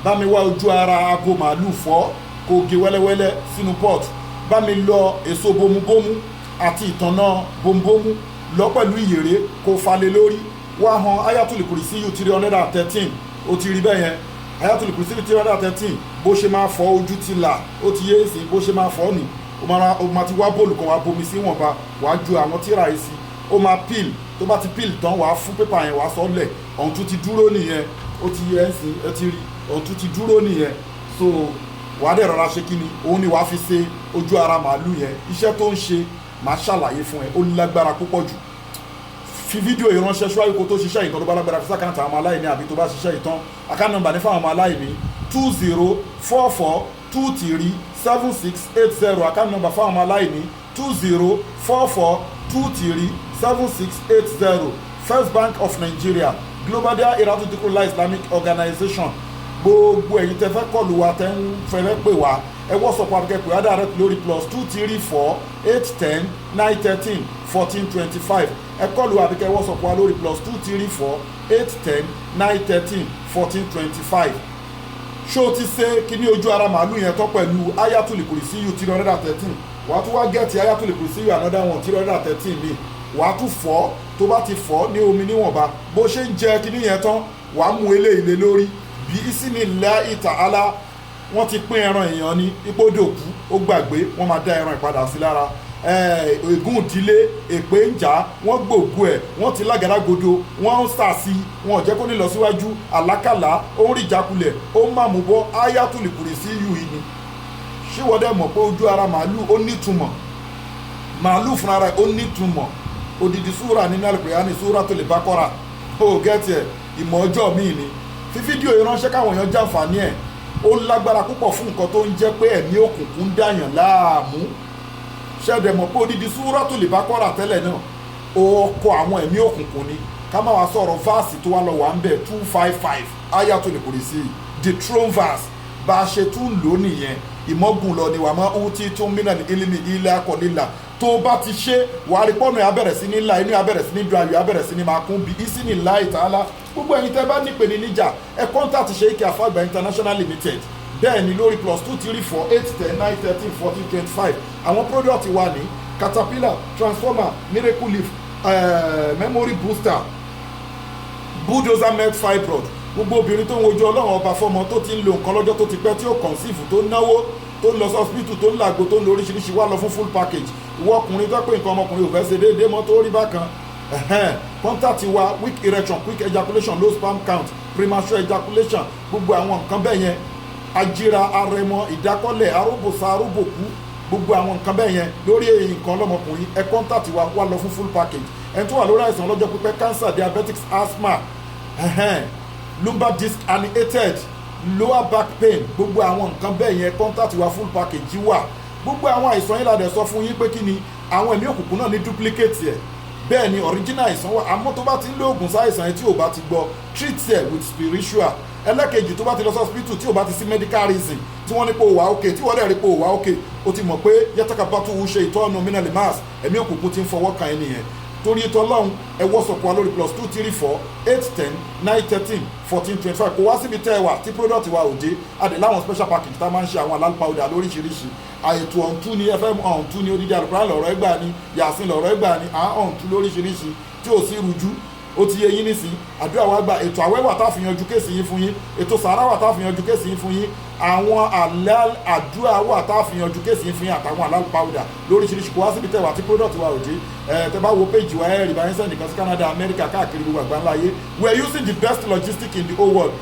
bá mi wá ojú ara aago màálù fọ́ kó gé wẹ́lẹ́wẹ́lẹ́ sínú pot, bá mi lọ èso bomubomu àti ìtànná bomubomu lọ pẹ̀lú ìyèrè kó falẹ̀ lórí, wá han ayatul kursiyu 313, ó ti rí bẹ́ẹ̀ yẹn. Ayatul kursiyu 313 bó ṣe máa fọ ojú ti là, ó ti yé sí bó ṣe máa fọ ni. O máa ti wá bóòlù kan wá bomi sí wọ̀nba, wàá ju àwọn tíra yìí sí, ó máa peel, tó bá ti peel tán wàá fún pépà yẹn wàá sọ́lẹ̀, ọ̀ǹtún ti dúró nìyẹn, ó ti yẹ sí ẹ ti rí ọ̀ǹtún ti dúró nìyẹn. So wàá dẹ̀ rọra ṣe kí ni, òun ni wàá fi ṣe ojú ara màálù yẹn. Iṣẹ́ tó ń ṣe máa ṣàlàyé fún ẹ, ó lágbára púpọ̀ jù. Fi fídíò ìránṣẹ́ ṣíwájú kó tó ṣiṣẹ́ ìtàn tó bá lágbára fi sákàǹtà àwọn aláìní àbí tó bá ṣiṣẹ́ ìtàn. Account number ní fáwọn ọmọ aláìní 2044237680. Account number fáwọn ọmọ aláìní 2044237680. First Bank of Nigeria, Global Dahiratu Dhikrlahi Islamic Organization. Gbogbo ẹ̀yin tẹ́ fẹ́ kọlù wa tẹ́ ń fẹ́rẹ́ pè wá, ẹ wọ́sọ̀pọ̀ akẹ́kọ̀ọ́ yàrá rẹ̀ lórí +234-810-913-1425. ẹ kọlù àbíkẹ́ wọ́sọ̀pọ̀ wa lórí +234-810-913-1425. ṣó o ti ṣe kíní ojú ara màálù yẹn tán pẹ̀lú ayatul kursiyu 313, wàá tún wá gẹ̀ẹ́tì ayatul kursiyu another one 313 mi, wàá tún fọ́, tó bá ti fọ́ ní omi níwọ̀nba, bó ṣe ń jẹ kíní yẹn tán wàá mú eléyìí lé lórí bí isinillahi ta'ala. Wọ́n ti pín ẹran èèyàn ní ipòdòkú, ó gbàgbé, wọ́n máa dá ẹran ìpadà sí lára. Ègún ìdílé, èpè ń jà, wọ́n gbòògùn ẹ̀, wọ́n ti lágàdàgodo, wọ́n ń sà sí, wọn ò jẹ́ kó ní lọ síwájú, àlákàlà, ó ń rí ìjákulẹ̀, ó ń máa mú bọ́ ayatul kursiyu yìí ni. Ṣé wọ́n dẹ̀ mọ̀ pé ojú ara màálù ó nítumọ̀? Màálù fúnra rẹ̀ ó nítumọ̀. Odidi súra nínú Al-Qur'ani, Suratul Baqara, ó gẹ́tì ẹ̀, ìmọ̀ ọjọ́ míì ni. Fi fídíò ìránṣẹ́ káwọn èèyàn jàǹfààní ẹ̀, ó lágbára púpọ̀ fún nǹkan tó ń jẹ́ pé ẹ̀mí òkùnkùn ń dàyàn láàmú. Ṣẹ̀dẹ̀ mọ̀ pé odidi Suratul Baqara tẹ́lẹ̀ náà ó kọ àwọn ẹ̀mí òkùnkùn ni. Ká má wá sọ̀rọ̀ fáàsì tó wá lọ wà ń bẹ̀ 255 ayatul kursiyu the throne verse, bá a ṣe tún lò nìyẹn. Ìmọ̀gùn lọ ni wà máa ń tí tún minal ilmi illa qalila. Tó bá ti ṣe wàá rí pọ́nù abẹ̀rẹ̀ sí ní ńlá, inú abẹ̀rẹ̀ sí ní dùn, ayọ̀ abẹ̀rẹ̀ sí ní máa kún bí isinillahi ta'ala. Gbogbo ẹ̀yin tẹ́ bá nípe ní níjà ẹ kọ́ńtàtì Sheikh Afagba International Limited, bẹ́ẹ̀ ni lórí +234-810-913-1425. àwọn product wa ní caterpillar, transformer, miracle leaf, memory booster, bulldozer melt fibroid. Gbogbo obìnrin tó ń wojú ọlọ́run ọba fọmọ tó ti ń lo nǹkan lọ́jọ́ tó ti pẹ́ tí ó conceive, tó ń náwó, tó ń lọ sí hospital, tó ń làgbo, tó ń lo oríṣiríṣi, wá lọ fún full package. Ìwọ ọkùnrin tó pé nǹkan ọmọkùnrin ò fẹ́ ṣe déédéé mọ́ tó rí bákan, contact wa weak erection, quick ejaculation, low sperm count, premature ejaculation, gbogbo àwọn nǹkan bẹ́ẹ̀ yẹn, ajíra, arẹmọ, ìdákọ́lẹ̀, aróbòsà, aróbòkú, gbogbo àwọn nǹkan bẹ́ẹ̀ yẹn lórí nǹkan ọlọ́mọkùnrin, ẹ contact wa wá lọ fún full package. ẹni tó wà lórí àìsàn ọlọ́jọ́ pípẹ́, cancer, diabetics, asthma, lumbar disc herniated, lower back pain, gbogbo àwọn nǹkan bẹ́ẹ̀ yẹn contact wa full package wà. Gbogbo àwọn àìsàn yìí la dẹ̀ sọ fún yín pé kí ni àwọn ẹ̀mí òkùnkùn náà ní duplicate ẹ̀, bẹ́ẹ̀ ni original àìsàn wà, àmọ́ tó bá ti ń lo oògùn sáìsàn yẹn tí ò bá ti gbọ́, treat ẹ̀ with spiritual. Ẹlẹ́kejì, tó bá ti lọ sí hospital tí ò bá ti sí medical reason tí wọ́n ní pé ó wà okay, tí wọ́n dẹ̀ rí pé ó wà okay, ó ti mọ̀ pé yàtọ̀ka bá tó wù ṣe ìtọ́nu minal mass, ẹ̀mí òkùnkùn ti ń fọwọ́ kan ẹni yẹn. Torí ètò ọlọ́run ẹ wọ́sọ̀pọ̀ lórí +234-810-913-1425. kò wá síbi tẹ́ ẹ wà tí product wa ò dé, adè láwọn special package tá a máa ń ṣe àwọn alálùpàwọ̀dà lóríṣiríṣi. àyètò ọ̀ǹtún ni fm ọ̀ǹtún ni odidi àlùkùránì lọ̀rọ̀ ẹgbà ni, yàsín lọ̀rọ̀ ẹgbà ni, ọ̀ǹtún lóríṣiríṣi tí ò sí rújú. Ó ti yé yín nísìn, àdúrà wa gba, ètò àwẹ̀ wà tá a fi yanjú kéèsì yín fún yín, ètò sàárà wà tá a fi yanjú kéèsì yín fún yín, àwọn àdúrà wà tá a fi yanjú kéèsì yín fún yín, àtàwọn alálùpàwọ̀dà lóríṣiríṣi. kò wá síbi tẹ́ wà tí product wa ò dé. Tẹ́ bá wo page wa ẹ̀rì báyìí sẹ́ndì kan sí Canada, America, káàkiri gbogbo àgbáńlá ayé. We are using the best logistics in the whole world,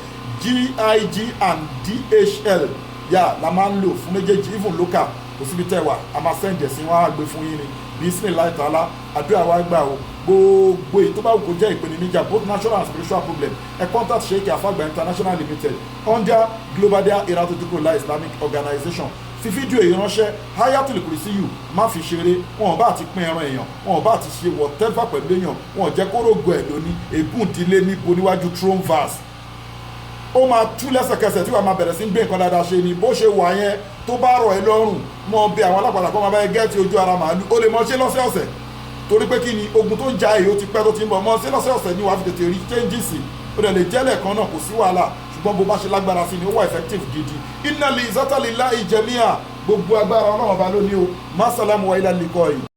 GIG and DHL la máa ń lò fún méjèèjì, even local. Kò síbi tẹ́ wà, a máa sẹ́ndì ẹ̀sìn wọn á gbé fún yín ni. Bismillah ta'ala, àdúrà wa gbà o. Gbogbo èyí tó bá wù kó jẹ́ ìpèníjà both natural and spiritual problem, ẹ contact Sheikh Afagba International Limited under Global Dahiratu Dhikrlahi Islamic Organization. Fi fídíò ìránṣẹ́ ayatul kursiyu, má fi ṣeré. Wọn ò bá ti pín ẹran èèyàn, wọn ò bá ti ṣe whatever pẹ̀lú èèyàn, wọn ò jẹ́ kó rògbò ẹ̀ lónìí, ègún ìdílé níbo níwájú throne verse. Ó máa tú lẹ́sẹ̀kẹsẹ̀ tí wàá máa bẹ̀rẹ̀ sí ń gbé nǹkan dáadáa ṣe ni. Bó ṣe wà yẹn tó bá rọ̀ ẹ́ lọ́rùn, mọ́ bí àwọn alápàdà kan máa bá ẹ gẹ́ẹ̀tì ojú ara màálù, ó lè mọ ṣe lọ́sẹ̀ọ̀sẹ̀. Torí pé kí ni ogun tó ń ja èyí ó ti pẹ́ tó ti ń bọ̀, mọ́ ṣe lọ́sẹ̀ọ̀sẹ̀ ni wàá fi tètè rí changes. Ó dẹ̀ lè jẹ́lẹ̀ kan náà, kò sí wàhálà. ṣùgbọ́n bó bá ṣe lágbára sí ni ó wà effective gidi. Inna li izzata lillahi jami'a, gbogbo agbára ọlọ́run ọba ló ní o. Má sálámù wa ilà lìkọ́ yìí.